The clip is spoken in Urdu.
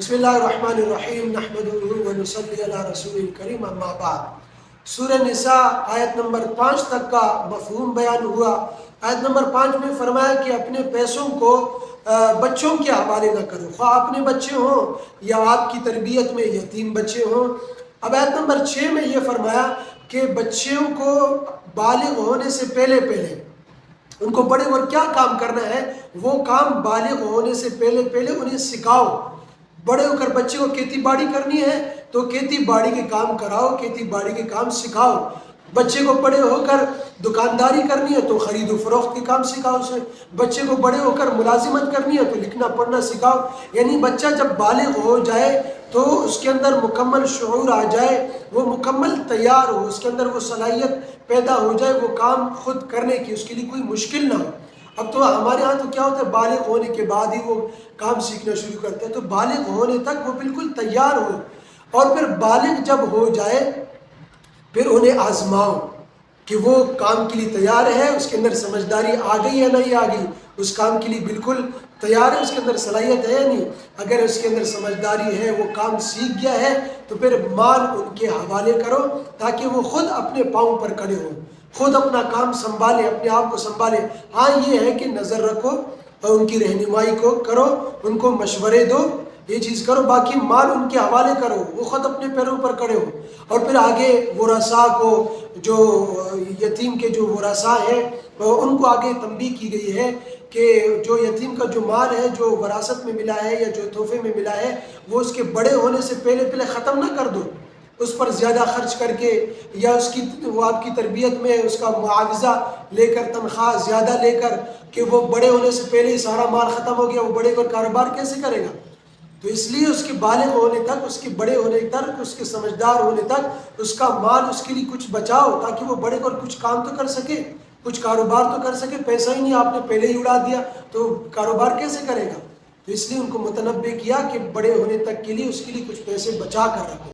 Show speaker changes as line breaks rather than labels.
بسم اللہ الرحمن الرحیم نحمدہ و نصلی علی رسول الکریم اما بعد۔ سورہ نساء آیت نمبر 5 تک کا مفہوم بیان ہوا۔ آیت نمبر 5 میں فرمایا کہ اپنے پیسوں کو بچوں کے حوالے نہ کرو، خواہ اپنے بچے ہوں یا آپ کی تربیت میں یتیم بچے ہوں۔ اب آیت نمبر 6 میں یہ فرمایا کہ بچوں کو بالغ ہونے سے پہلے ان کو بڑے اور کیا کام کرنا ہے، وہ کام بالغ ہونے سے پہلے انہیں سکھاؤ۔ بڑے ہو کر بچے کو کھیتی باڑی کرنی ہے تو کھیتی باڑی کے کام کراؤ، کھیتی باڑی کے کام سکھاؤ۔ بچے کو بڑے ہو کر دکانداری کرنی ہے تو خرید و فروخت کے کام سکھاؤ اسے۔ بچے کو بڑے ہو کر ملازمت کرنی ہے تو لکھنا پڑھنا سکھاؤ۔ یعنی بچہ جب بالغ ہو جائے تو اس کے اندر مکمل شعور آ جائے، وہ مکمل تیار ہو، اس کے اندر وہ صلاحیت پیدا ہو جائے وہ کام خود کرنے کی، اس کے لیے کوئی مشکل نہ ہو۔ اب تو ہمارے ہاں تو کیا ہوتا ہے، بالغ ہونے کے بعد ہی وہ کام سیکھنا شروع کرتے ہیں، تو بالغ ہونے تک وہ بالکل تیار ہو، اور پھر بالغ جب ہو جائے پھر انہیں آزماؤ کہ وہ کام کے لیے تیار ہے، اس کے اندر سمجھداری آ گئی یا نہیں آ گئی، اس کام کے لیے بالکل تیار ہے، اس کے اندر صلاحیت ہے یا نہیں۔ اگر اس کے اندر سمجھداری ہے، وہ کام سیکھ گیا ہے، تو پھر مال ان کے حوالے کرو تاکہ وہ خود اپنے پاؤں پر کھڑے ہوں، خود اپنا کام سنبھالے، اپنے آپ کو سنبھالے۔ ہاں یہ ہے کہ نظر رکھو اور ان کی رہنمائی کو کرو، ان کو مشورے دو، یہ چیز کرو، باقی مال ان کے حوالے کرو، وہ خود اپنے پیروں پر کھڑے ہو۔ اور پھر آگے ورثاء کو، جو یتیم کے جو ورثاء ہیں ان کو آگے تنبیہ کی گئی ہے کہ جو یتیم کا جو مال ہے، جو وراثت میں ملا ہے یا جو تحفے میں ملا ہے، وہ اس کے بڑے ہونے سے پہلے ختم نہ کر دو، اس پر زیادہ خرچ کر کے، یا وہ آپ کی تربیت میں اس کا معاوضہ لے کر، تنخواہ زیادہ لے کر، کہ وہ بڑے ہونے سے پہلے ہی سارا مال ختم ہو گیا، وہ بڑے اور کاروبار کیسے کرے گا؟ تو اس لیے اس کے بالغ ہونے تک، اس کے بڑے ہونے تک، اس کے سمجھدار ہونے تک اس کا مال اس کے لیے کچھ بچاؤ، تاکہ وہ بڑے اور کچھ کام تو کر سکے، کچھ کاروبار تو کر سکے۔ پیسہ ہی نہیں آپ نے پہلے ہی اڑا دیا تو کاروبار کیسے کرے گا؟ تو اس لیے ان کو متنبہ کیا کہ بڑے ہونے تک کے لیے اس کے لیے کچھ پیسے بچا کر رکھو۔